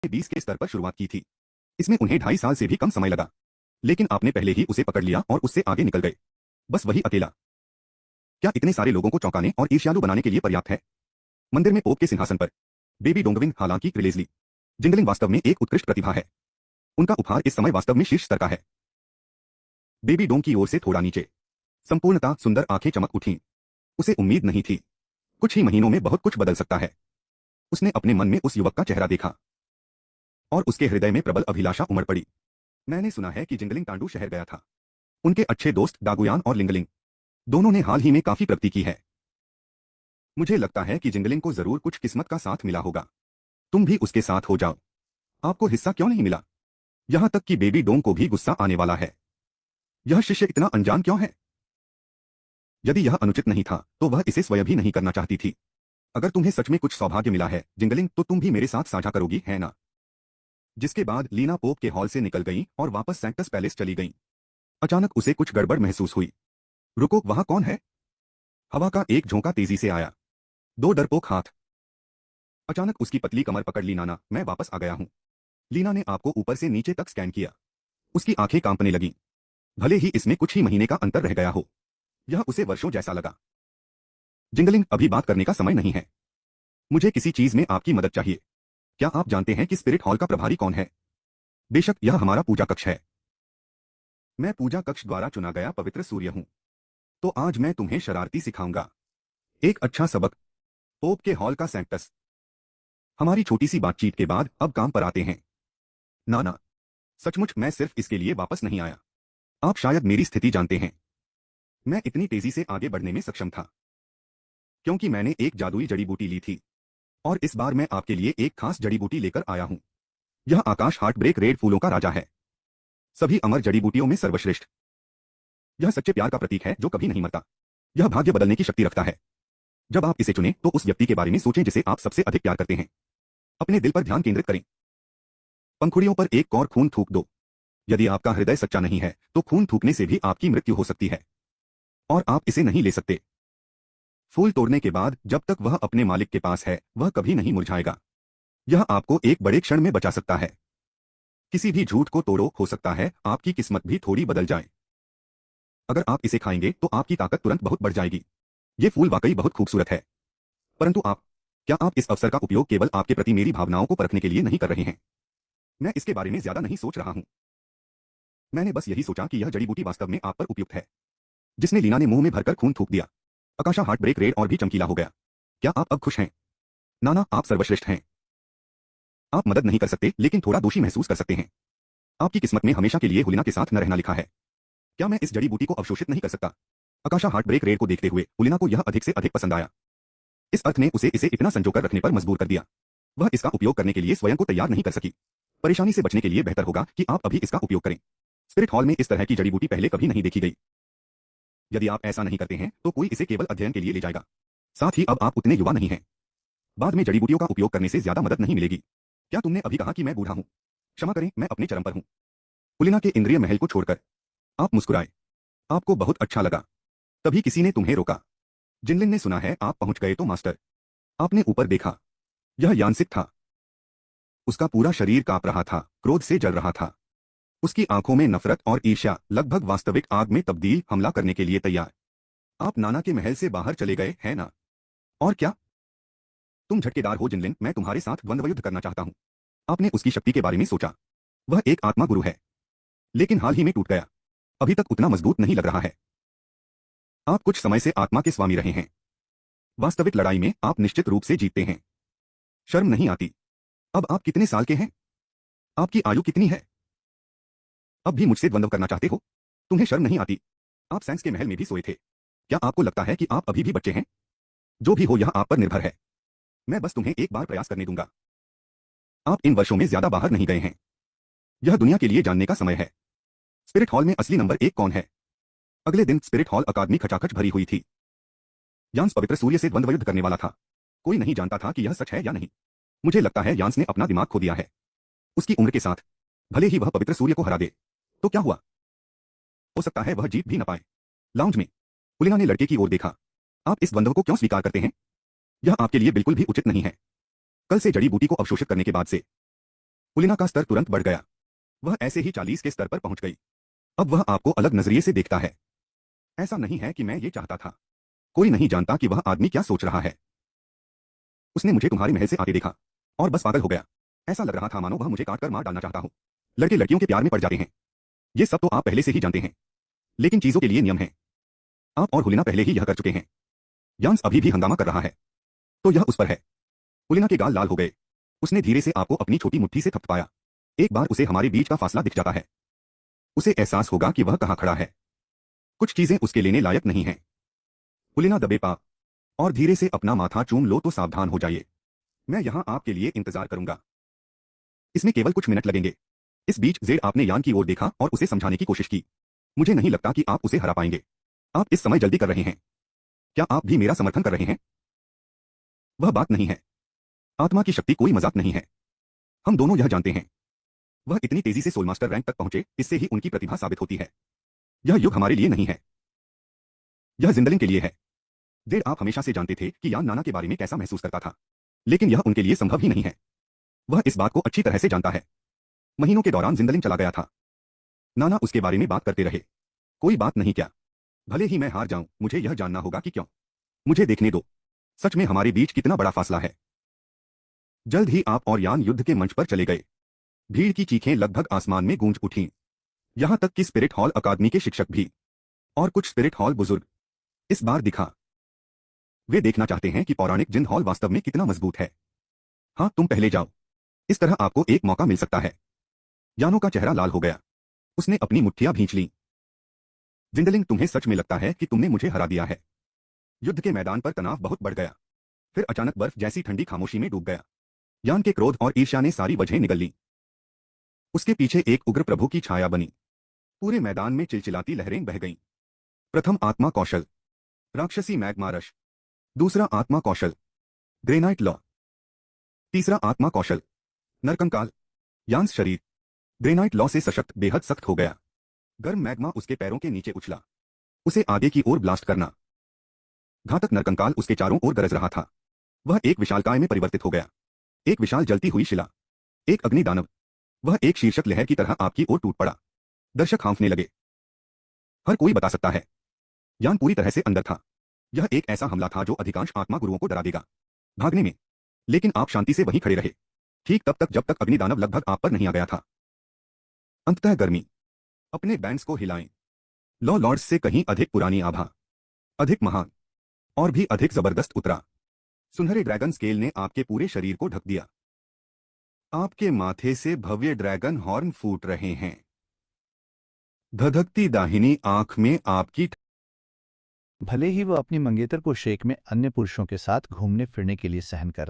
20 के स्तर पर शुरुआत की थी। इसमें उन्हें 2.5 साल से भी कम समय लगा, लेकिन आपने पहले ही उसे पकड़ लिया और उससे आगे निकल गए। बस वही अकेला। क्या इतने सारे लोगों को चौंकाने और ईर्ष्यालु बनाने के लिए पर्याप्त है? मंदिर में पोप के सिंहासन पर बेबी डोंगविन, हालांकि क्रिलेजली जिंगलिंग वास्तव में एक उत्कृष्ट प्रतिभा है। उनका उपहार इस समय वास्तव में शीर्ष स्तर का है। बेबी डोंग की ओर से थोड़ा नीचे, संपूर्णता सुंदर आंखें चमक उठीं। उसे उम्मीद नहीं थी। कुछ ही महीनों में बहुत कुछ बदल सकता है। उसने अपने मन में उस युवक का चेहरा देखा और उसके हृदय में प्रबल अभिलाषा उमड़ पड़ी। मैंने सुना है कि जिंगलिंग टांडू शहर गया था। उनके अच्छे दोस्त डागुयान और लिंगलिंग दोनों ने हाल ही में काफी प्रगति की है। मुझे लगता है कि जिंगलिंग को जरूर कुछ किस्मत का साथ मिला होगा। तुम भी उसके साथ हो जाओ। आपको हिस्सा क्यों नहीं मिला? यहां तक कि बेबी डोंग को भी गुस्सा आने वाला है। यह शिष्य इतना अनजान क्यों है? यदि यह अनुचित नहीं था तो वह इसे स्वयं भी नहीं करना चाहती थी। अगर तुम्हें सच में कुछ सौभाग्य मिला है जिंगलिंग, तो तुम भी मेरे साथ साझा करोगी, है ना? जिसके बाद लीना पोप के हॉल से निकल गई और वापस सैंक्टस पैलेस चली गई। अचानक उसे कुछ गड़बड़ महसूस हुई। रुको, वहां कौन है? हवा का एक झोंका तेजी से आया। दो डरपोक हाथ। अचानक उसकी पतली कमर पकड़ ली। नाना, मैं वापस आ गया हूं। लीना ने आपको ऊपर से नीचे तक स्कैन किया। उसकी आंखें कांपने लगीं। भले ही इसमें कुछ ही महीने का अंतर रह गया हो, यह उसे वर्षों जैसा लगा। जिंगलिंग, अभी बात करने का समय नहीं है। मुझे किसी चीज में आपकी मदद चाहिए। क्या आप जानते हैं कि स्पिरिट हॉल का प्रभारी कौन है? बेशक, यह हमारा पूजा कक्ष है। मैं पूजा कक्ष द्वारा चुना गया पवित्र सूर्य हूं। तो आज मैं तुम्हें शरारती सिखाऊंगा। एक अच्छा सबक। पोप के हॉल का सैंक्टस। हमारी छोटी सी बातचीत के बाद अब काम पर आते हैं। नाना, सचमुच मैं सिर्फ इसके लिए वापस नहीं आया। आप शायद मेरी स्थिति जानते हैं। मैं इतनी तेजी से आगे बढ़ने में सक्षम था क्योंकि मैंने एक जादुई जड़ी बूटी ली थी। और इस बार मैं आपके लिए एक खास जड़ी बूटी लेकर आया हूं। यह आकाश हार्टब्रेक रेड फूलों का राजा है। सभी अमर जड़ी बूटियों में सर्वश्रेष्ठ। यह सच्चे प्यार का प्रतीक है जो कभी नहीं मरता। यह भाग्य बदलने की शक्ति रखता है। जब आप इसे चुनें तो उस व्यक्ति के बारे में सोचें जिसे आप सबसे अधिक प्यार करते हैं। अपने दिल पर ध्यान केंद्रित करें। पंखुड़ियों पर एक और खून थूक दो। यदि आपका हृदय सच्चा नहीं है तो खून थूकने से भी आपकी मृत्यु हो सकती है और आप इसे नहीं ले सकते। फूल तोड़ने के बाद जब तक वह अपने मालिक के पास है वह कभी नहीं मुरझाएगा। यह आपको एक बड़े क्षण में बचा सकता है। किसी भी झूठ को तोड़ो, हो सकता है आपकी किस्मत भी थोड़ी बदल जाए। अगर आप इसे खाएंगे तो आपकी ताकत तुरंत बहुत बढ़ जाएगी। ये फूल वाकई बहुत खूबसूरत है। परंतु क्या आप इस अवसर का उपयोग केवल आपके प्रति मेरी भावनाओं को परखने के लिए नहीं कर रहे हैं? मैं इसके बारे में ज्यादा नहीं सोच रहा हूं। मैंने बस यही सोचा कि यह जड़ी बूटी वास्तव में आप पर उपयुक्त है। जिसने लीना ने मुंह में भरकर खून थूक दिया। आकाशा हार्ट ब्रेक रेड और भी चमकीला हो गया। क्या आप अब खुश हैं? नाना, आप सर्वश्रेष्ठ हैं। आप मदद नहीं कर सकते लेकिन थोड़ा दोषी महसूस कर सकते हैं। आपकी किस्मत में हमेशा के लिए हुलिना के साथ न रहना लिखा है। क्या मैं इस जड़ी बूटी को अवशोषित नहीं कर सकता? आकाशा हार्ट ब्रेक रेड को देखते हुए हुलिना को यह अधिक से अधिक पसंद आया। इस अर्थ ने उसे इसे इतना संजोकर रखने पर मजबूर कर दिया। वह इसका उपयोग करने के लिए स्वयं को तैयार नहीं कर सकी। परेशानी से बचने के लिए बेहतर होगा कि आप अभी इसका उपयोग करें। स्पिरिट हॉल में इस तरह की जड़ी बूटी पहले कभी नहीं देखी गई। यदि आप ऐसा नहीं करते हैं तो कोई इसे केवल अध्ययन के लिए ले जाएगा। साथ ही अब आप उतने युवा नहीं हैं। बाद में जड़ी बूटियों का उपयोग करने से ज्यादा मदद नहीं मिलेगी। क्या तुमने अभी कहा कि मैं बूढ़ा हूं? क्षमा करें, मैं अपने चरम पर हूं। पुलिना के इंद्रिय महल को छोड़कर आप मुस्कुराए। आपको बहुत अच्छा लगा। तभी किसी ने तुम्हें रोका। जिनलिन ने सुना है आप पहुंच गए तो मास्टर। आपने ऊपर देखा। यह यानसिक था। उसका पूरा शरीर कांप रहा था, क्रोध से जल रहा था। उसकी आंखों में नफरत और ईर्ष्या लगभग वास्तविक आग में तब्दील, हमला करने के लिए तैयार। आप नाना के महल से बाहर चले गए, है ना? और क्या? तुम झटकेदार हो जिनलिन, मैं तुम्हारे साथ द्वंद्व युद्ध करना चाहता हूं। आपने उसकी शक्ति के बारे में सोचा। वह एक आत्मा गुरु है, लेकिन हाल ही में टूट गया। अभी तक उतना मजबूत नहीं लग रहा है। आप कुछ समय से आत्मा के स्वामी रहे हैं। वास्तविक लड़ाई में आप निश्चित रूप से जीतते हैं। शर्म नहीं आती? अब आप कितने साल के हैं? आपकी आयु कितनी है? अब भी मुझसे द्वंद्व करना चाहते हो? तुम्हें शर्म नहीं आती? आप सैंक्स के महल में भी सोए थे। क्या आपको लगता है कि आप अभी भी बच्चे हैं? जो भी हो, यह आप पर निर्भर है। मैं बस तुम्हें एक बार प्रयास करने दूंगा। आप इन वर्षों में ज्यादा बाहर नहीं गए हैं। यह दुनिया के लिए जानने का समय है। स्पिरिट हॉल में असली नंबर 1 कौन है? अगले दिन स्पिरिट हॉल अकादमी खचाखच भरी हुई थी। यान्स पवित्र सूर्य से द्वंद्व युद्ध करने वाला था। कोई नहीं जानता था कि यह सच है या नहीं। मुझे लगता है यान्स ने अपना दिमाग खो दिया है। उसकी उम्र के साथ भले ही वह पवित्र सूर्य को हरा दे। तो क्या हुआ? हो सकता है वह जीत भी न पाए। लाउंज में पुलिना ने लड़के की ओर देखा। आप इस द्वंद्व को क्यों स्वीकार करते हैं? यह आपके लिए बिल्कुल भी उचित नहीं है। कल से जड़ी बूटी को अवशोषित करने के बाद से पुलिना का स्तर तुरंत बढ़ गया। वह ऐसे ही 40 के स्तर पर पहुंच गई। अब वह आपको अलग नजरिए से देखता है। ऐसा नहीं है कि मैं ये चाहता था। कोई नहीं जानता कि वह आदमी क्या सोच रहा है। उसने मुझे तुम्हारे महल से आते देखा और बस पागल हो गया। ऐसा लग रहा था मानो वह मुझे काट कर मार डालना चाहता हो। लड़के लड़कियों के प्यार में पड़ जाते हैं। ये सब तो आप पहले से ही जानते हैं। लेकिन चीजों के लिए नियम है। आप और हुलिना पहले ही यह कर चुके हैं। यान्स अभी भी हंगामा कर रहा है। तो यह उस पर है। हुलिना के गाल लाल हो गए। उसने धीरे से आपको अपनी छोटी मुट्ठी से थपथपाया। एक बार उसे हमारे बीच का फासला दिख जाता है, उसे एहसास होगा कि वह कहां खड़ा है। कुछ चीजें उसके लेने लायक नहीं हैं। हुलिना दबे पा और धीरे से अपना माथा चूम लो तो सावधान हो जाइए। मैं यहां आपके लिए इंतजार करूंगा। इसमें केवल कुछ मिनट लगेंगे। इस बीच जेड आपने यान की ओर देखा और उसे समझाने की कोशिश की। मुझे नहीं लगता कि आप उसे हरा पाएंगे। आप इस समय जल्दी कर रहे हैं। क्या आप भी मेरा समर्थन कर रहे हैं? वह बात नहीं है। आत्मा की शक्ति कोई मजाक नहीं है। हम दोनों यह जानते हैं। वह इतनी तेजी से सोल मास्टर रैंक तक पहुंचे, इससे ही उनकी प्रतिभा साबित होती है। यह युग हमारे लिए नहीं है, यह जिंदलिंग के लिए है। जेड आप हमेशा से जानते थे कि यान नाना के बारे में कैसा महसूस करता था, लेकिन यह उनके लिए संभव ही नहीं है। वह इस बात को अच्छी तरह से जानता है। महीनों के दौरान जिंदलिंग चला गया था। नाना उसके बारे में बात करते रहे। कोई बात नहीं, क्या भले ही मैं हार जाऊं, मुझे यह जानना होगा कि क्यों। मुझे देखने दो, सच में हमारे बीच कितना बड़ा फासला है। जल्द ही आप और यान युद्ध के मंच पर चले गए। भीड़ की चीखें लगभग आसमान में गूंज उठीं। यहां तक कि स्पिरिट हॉल अकादमी के शिक्षक भी और कुछ स्पिरिट हॉल बुजुर्ग इस बार दिखा। वे देखना चाहते हैं कि पौराणिक जिन हॉल वास्तव में कितना मजबूत है। हाँ, तुम पहले जाओ। इस तरह आपको एक मौका मिल सकता है। यानो का चेहरा लाल हो गया। उसने अपनी मुट्ठियां भींच लीं। जिंदलिंग, तुम्हें सच में लगता है कि तुमने मुझे हरा दिया है? युद्ध के मैदान पर तनाव बहुत बढ़ गया। फिर अचानक बर्फ जैसी ठंडी खामोशी में डूब गया। यान के क्रोध और ईर्ष्या ने सारी वजहें निगल ली। उसके पीछे एक उग्र प्रभु की छाया बनी। पूरे मैदान में चिलचिलाती लहरें बह गईं। प्रथम आत्मा कौशल, राक्षसी मैग्मारश। दूसरा आत्मा कौशल, ग्रेनाइट लॉ। तीसरा आत्मा कौशल, नरकंकाल। यांस शरीर ग्रेनाइट लॉ से सशक्त, बेहद सख्त हो गया। गर्म मैग्मा उसके पैरों के नीचे उछला। उसे आगे की ओर ब्लास्ट करना। घातक नरकंकाल उसके चारों ओर गरज रहा था। वह एक विशालकाय में परिवर्तित हो गया। एक विशाल जलती हुई शिला, एक अग्नि दानव। वह एक शीर्षक लहर की तरह आपकी ओर टूट पड़ा। दर्शक हाँफने लगे। हर कोई बता सकता है, यान पूरी तरह से अंदर था। यह एक ऐसा हमला था जो अधिकांश आत्मा गुरुओं को डरा देगा भागने में। लेकिन आप शांति से वहीं खड़े रहे, ठीक तब तक जब तक अग्नि दानव लगभग आप पर नहीं आ गया था। अंततः गर्मी, अपने बैंड्स को हिलाएं। लॉ लॉर्ड्स से कहीं अधिक पुरानी आभा, अधिक महान और भी अधिक जबरदस्त उतरा। सुनहरे ड्रैगन स्केल ने आपके पूरे शरीर को ढक दिया। आपके माथे से भव्य ड्रैगन हॉर्न फूट रहे हैं। धधकती दाहिनी आंख में आपकी। भले ही वो अपनी मंगेतर को शेक में अन्य पुरुषों के साथ घूमने फिरने के लिए सहन कर रहा